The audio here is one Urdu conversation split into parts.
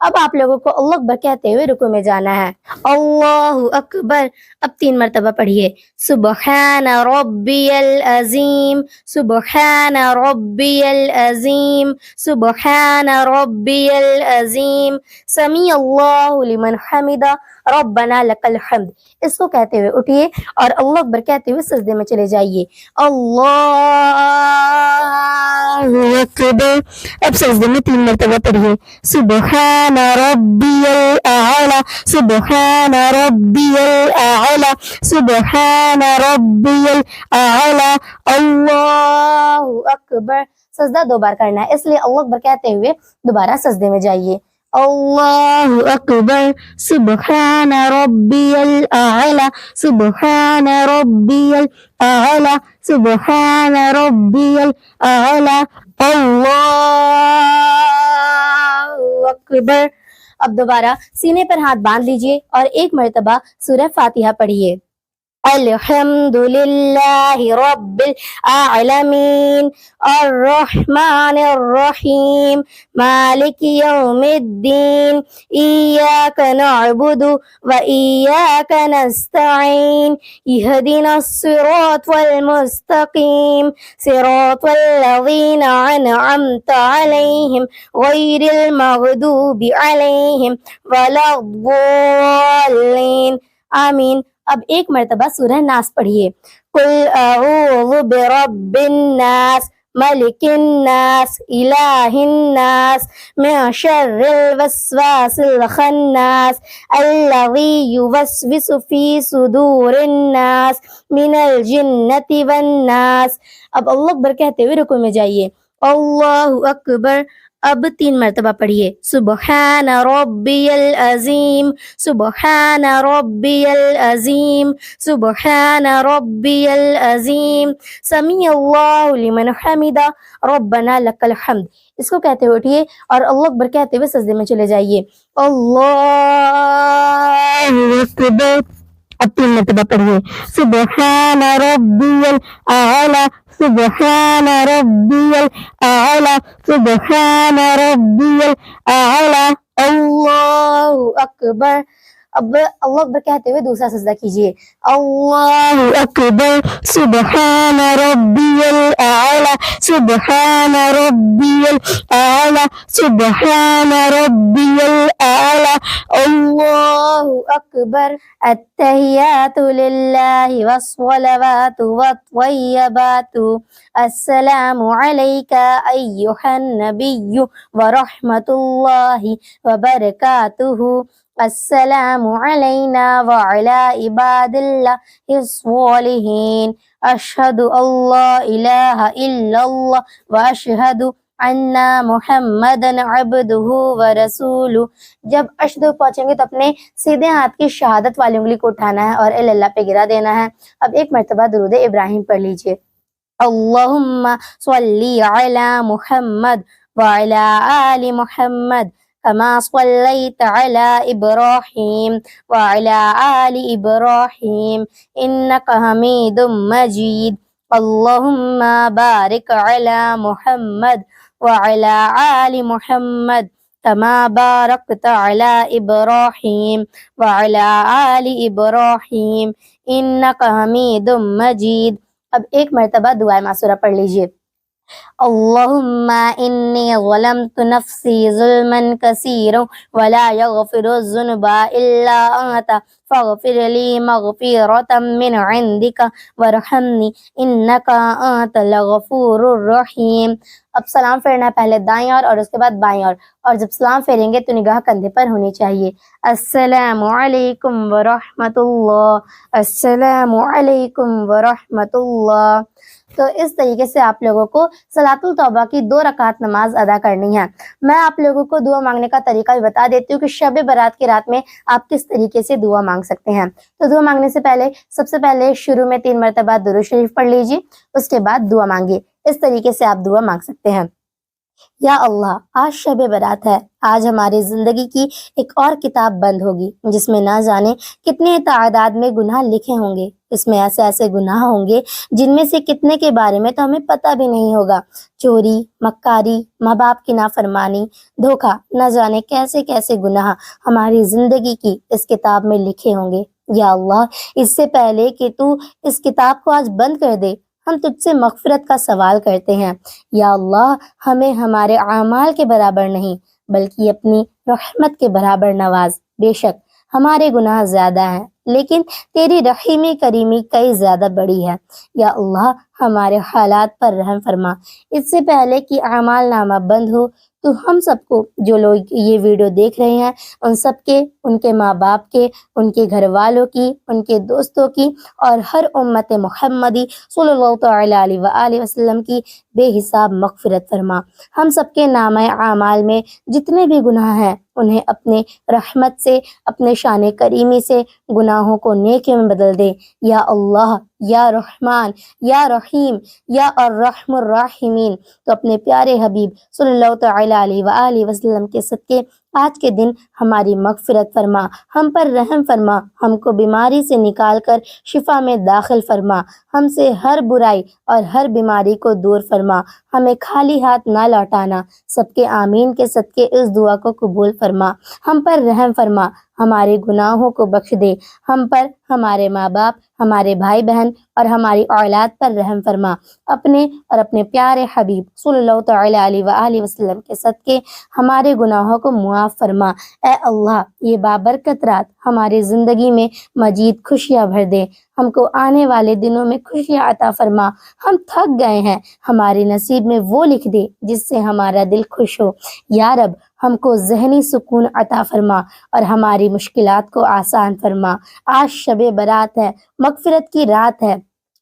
اب آپ لوگوں کو اللہ اکبر کہتے ہوئے رکوع میں جانا ہے. اللہ اکبر. اب 3 مرتبہ پڑھیے. سبحان ربی العظیم. سبحان ربی العظیم. سبحان ربی العظیم. سمیع اللہ لمن حمدہ. ربنا لک الحمد. اس کو کہتے ہوئے اٹھیے اور اللہ اکبر کہتے ہوئے سجدے میں چلے جائیے. اللہ اکبر. اب سجدے میں 3 مرتبہ پڑھیے. سبحان ربی الاعلی. سبحان ربی الاعلی. سبحان ربی الاعلی. اللہ اکبر. سجدہ 2 بار کرنا ہے، اس لیے اللہ اکبر کہتے ہوئے دوبارہ سجدے میں جائیے. اللہ اکبر. سبحان ربی الاعلی. سبحان ربی الاعلی. سبحان ربی الاعلی. اللہ اکبر. اب دوبارہ سینے پر ہاتھ باندھ لیجئے اور 1 مرتبہ سورہ فاتحہ پڑھیے. الحمد للہ رب العالمین الرحمن الرحیم مالک یوم الدین ایاک نعبد و ایاک نستعین اہدنا الصراط المستقیم صراط الذین انعمت علیہم غیر المغضوب علیہم ولا الضالین. آمین. اب 1 مرتبہ سورہ ناس پڑھیے. قل اعوذ برب الناس ملک الناس الہ الناس من شر الوسواس الخناس الذی یوسوس فی صدور الناس من الجنۃ والناس. اب اللہ اکبر کہتے ہوئے رکوع میں جائیے. اللہ اکبر. اب 3 مرتبہ پڑھیے. سبحان ربی العظیم. سبحان ربی العظیم. سبحان ربی العظیم. سمیع اللہ لمن حمدہ. ربنا لک الحمد. اس کو کہتے ہوئے اٹھیے اور اللہ اکبر کہتے ہوئے سجدے میں چلے جائیے. اللہ اکبر. اب 3 مرتبہ پڑھیے. سبحان ربی الاعلی. سبحان ربی الاعلی. سبحان ربی الاعلی. اللہ اکبر. اب اللہ اکبر کہتے ہوئے دوسرا سجدہ کیجیے. اللہ اکبر. سبحان ربی الاعلی. سبحان ربی الاعلی. سبحان ربی الاعلی. اللہ اکبر. التحیات للہ والصلوات والطیبات. السلام علیک ایہا النبی ورحمۃ اللہ وبرکاتہ. السلام علینا وعلی عباد اللہ الصالحین. اشہد اللہ الہ الا اللہ واشہد ان محمدن عبدہ ورسولہ. جب اشہد پہنچیں گے تو اپنے سیدھے ہاتھ کی شہادت والی انگلی کو اٹھانا ہے اور اللہ پہ گرا دینا ہے. اب 1 مرتبہ درود ابراہیم پڑھ لیجئے. اللہم صلی علی محمد وعلی آل محمد كما صليت على إبراهيم وعلى آل إبراهيم إنك حميد مجيد. اللهم بارك على محمد وعلى آل محمد كما باركت على إبراهيم وعلى آل إبراهيم إنك حميد مجيد. اب 1 مرتبہ دعائے معصورہ پڑھ لیجئے. اللہم انی ظلمت نفسی ظلما کثیرا ولا یغفر الذنوب الا انت فاغفر لی مغفرۃ من عندک وارحمنی انک انت الغفور الرحیم. اب سلام پھیرنا ہے پہلے دائیں اور اس کے بعد بائیں اور جب سلام پھیریں گے تو نگاہ کندھے پر ہونی چاہیے. السلام علیکم ورحمۃ اللہ. السلام علیکم ورحمۃ اللہ. تو اس طریقے سے آپ لوگوں کو صلاۃ التوبہ کی 2 رکعت نماز ادا کرنی ہے. میں آپ لوگوں کو دعا مانگنے کا طریقہ بھی بتا دیتی ہوں کہ شب برات کی رات میں آپ کس طریقے سے دعا مانگ سکتے ہیں. تو دعا مانگنے سے پہلے سب سے پہلے شروع میں 3 مرتبہ درود شریف پڑھ لیجیے، اس کے بعد دعا مانگیے. اس طریقے سے آپ دعا مانگ سکتے ہیں. یا اللہ آج شب برات ہے، آج ہماری زندگی کی ایک اور کتاب بند ہوگی جس میں نہ جانے کتنے تعداد میں گناہ لکھے ہوں گے۔ اس میں ایسے ایسے گناہ ہوں گے جن میں سے کتنے کے بارے میں تو ہمیں پتہ بھی نہیں ہوگا۔ چوری، مکاری، ماں باپ کی نافرمانی، دھوکہ، نہ جانے کیسے کیسے گناہ ہماری زندگی کی اس کتاب میں لکھے ہوں گے۔ یا اللہ اس سے پہلے کہ تو اس کتاب کو آج بند کر دے، ہم تجھ سے مغفرت کا سوال کرتے ہیں۔ یا اللہ ہمیں ہمارے اعمال کے برابر نہیں بلکہ اپنی رحمت کے برابر نواز۔ بے شک ہمارے گناہ زیادہ ہیں لیکن تیری رحیمی کریمی کئی زیادہ بڑی ہے۔ یا اللہ ہمارے حالات پر رحم فرما۔ اس سے پہلے کہ اعمال نامہ بند ہو تو ہم سب کو، جو لوگ یہ ویڈیو دیکھ رہے ہیں، ان سب کے، ان کے ماں باپ کے، ان کے گھر والوں کی، ان کے دوستوں کی اور ہر امت محمدی صلی اللہ تعالی علیہ وآلہ وسلم کی بے حساب مغفرت فرما۔ ہم سب کے نامہ اعمال میں جتنے بھی گناہ ہیں انہیں اپنے رحمت سے، اپنے شان کریمی سے گناہوں کو نیکیوں میں بدل دے۔ یا اللہ یا رحمان یا رحیم یا الرحم الراحمین، تو اپنے پیارے حبیب صلی اللہ تعالی علیہ وآلہ وسلم کے صدقے آج کے دن ہماری مغفرت فرما، ہم پر رحم فرما، ہم کو بیماری سے نکال کر شفا میں داخل فرما، ہم سے ہر برائی اور ہر بیماری کو دور فرما، ہمیں خالی ہاتھ نہ لوٹانا۔ سب کے آمین کے صدقے اس دعا کو قبول فرما، ہم پر رحم فرما، ہمارے گناہوں کو بخش دے، ہم پر، ہمارے ماں باپ، ہمارے بھائی بہن اور ہماری اولاد پر رحم فرما، اپنے اور اپنے پیارے حبیب صلی اللہ تعالی علیہ وآلہ وسلم کے صدقے ہمارے گناہوں کو معاف فرما۔ اے اللہ یہ بابرکت رات ہماری زندگی میں مزید خوشیاں بھر دے، ہم کو آنے والے دنوں میں خوشیاں عطا فرما۔ ہم تھک گئے ہیں، ہمارے نصیب میں وہ لکھ دے جس سے ہمارا دل خوش ہو۔ یا رب ہم کو ذہنی سکون عطا فرما اور ہماری مشکلات کو آسان فرما۔ آج شب برات ہے، مغفرت کی رات ہے،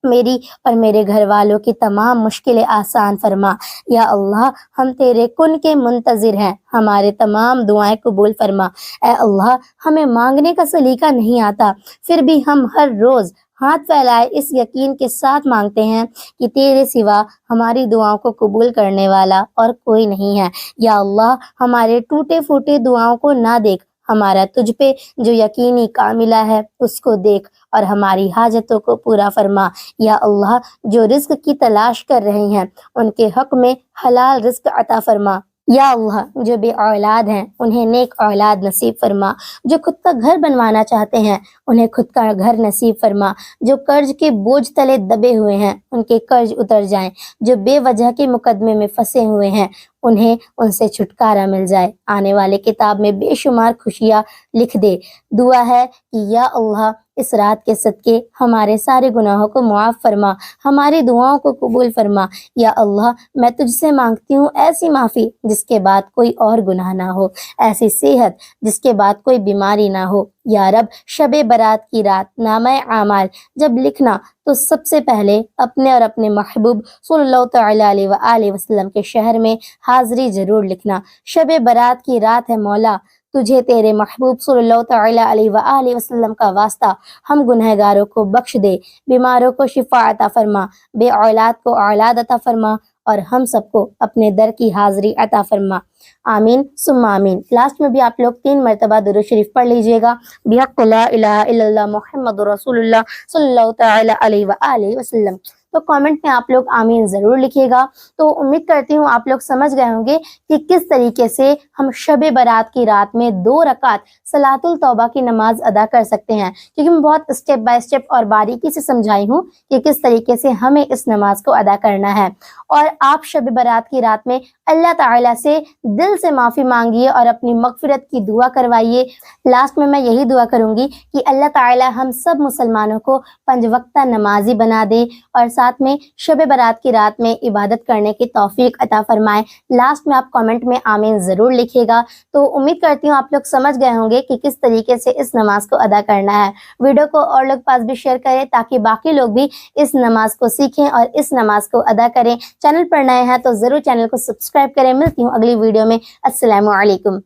میری اور میرے گھر والوں کی تمام مشکلیں آسان فرما۔ یا اللہ ہم تیرے کن کے منتظر ہیں، ہمارے تمام دعائیں قبول فرما۔ اے اللہ ہمیں مانگنے کا سلیقہ نہیں آتا، پھر بھی ہم ہر روز ہاتھ پھیلائے اس یقین کے ساتھ مانگتے ہیں کہ تیرے سوا ہماری دعاؤں کو قبول کرنے والا اور کوئی نہیں ہے۔ یا اللہ ہمارے ٹوٹے پھوٹے دعاؤں کو نہ دیکھ، ہمارا تجھ پہ جو یقینی کاملہ ہے اس کو دیکھ اور ہماری حاجتوں کو پورا فرما۔ یا اللہ جو رزق کی تلاش کر رہے ہیں ان کے حق میں حلال رزق عطا فرما۔ یا اللہ جو بے اولاد ہیں انہیں نیک اولاد نصیب فرما، جو خود کا گھر بنوانا چاہتے ہیں انہیں خود کا گھر نصیب فرما، جو قرض کے بوجھ تلے دبے ہوئے ہیں ان کے قرض اتر جائیں، جو بے وجہ کے مقدمے میں پھنسے ہوئے ہیں انہیں ان سے چھٹکارا مل جائے، آنے والے کتاب میں بے شمار خوشیاں لکھ دے۔ دعا ہے کہ یا اللہ اس رات کے صدقے ہمارے سارے گناہوں کو معاف فرما، ہماری دعاؤں کو قبول فرما۔ یا اللہ میں تجھ سے مانگتی ہوں ایسی معافی جس کے بعد کوئی اور گناہ نہ ہو، ایسی صحت جس کے بعد کوئی بیماری نہ ہو۔ یا رب شب برات کی رات نامہ اعمال جب لکھنا تو سب سے پہلے اپنے اور اپنے محبوب صلی اللہ تعالی علیہ وآلہ وسلم کے شہر میں حاضری ضرور لکھنا۔ شب برات کی رات ہے مولا، تجھے تیرے محبوب صلی اللہ تعالی علیہ وآلہ وسلم کا واسطہ ہم گنہگاروں کو بخش دے، بیماروں کو شفا عطا فرما، بے اولاد کو اولاد عطا فرما اور ہم سب کو اپنے در کی حاضری عطا فرما۔ آمین ثم آمین۔ لاسٹ میں بھی آپ لوگ 3 مرتبہ درود شریف پڑھ لیجئے گا، بحق لا الہ الا اللہ محمد رسول اللہ صلی اللہ تعالی علیہ وآلہ وسلم۔ تو کامنٹ میں آپ لوگ آمین ضرور لکھیے گا۔ تو امید کرتی ہوں آپ لوگ سمجھ گئے ہوں گے کہ کس طریقے سے ہم شب برات کی رات میں 2 رکعت صلاۃ التوبہ کی نماز ادا کر سکتے ہیں، کیونکہ میں بہت اسٹیپ بائی اسٹیپ اور باریکی سے سمجھائی ہوں کہ کس طریقے سے ہمیں اس نماز کو ادا کرنا ہے۔ اور آپ شب برات کی رات میں اللہ تعالیٰ سے دل سے معافی مانگیے اور اپنی مغفرت کی دعا کروائیے۔ لاسٹ میں یہی دعا کروں گی کہ اللہ تعالیٰ ہم سب مسلمانوں کو 5 وقتہ نمازی بنا دے اور ساتھ میں شب برات کی رات میں عبادت کرنے کی توفیق عطا فرمائے۔ لاسٹ میں آپ کامنٹ میں آمین ضرور لکھیے گا۔ تو امید کرتی ہوں آپ لوگ سمجھ گئے ہوں گے کہ کس طریقے سے اس نماز کو ادا کرنا ہے۔ ویڈیو کو اور لوگ پاس بھی شیئر کریں تاکہ باقی لوگ بھی اس نماز کو سیکھیں اور اس نماز کو ادا کریں۔ چینل پر نئے ہیں تو ضرور چینل کو سبسکرائب کریں۔ ملتی ہوں اگلی ویڈیو میں۔ السلام علیکم۔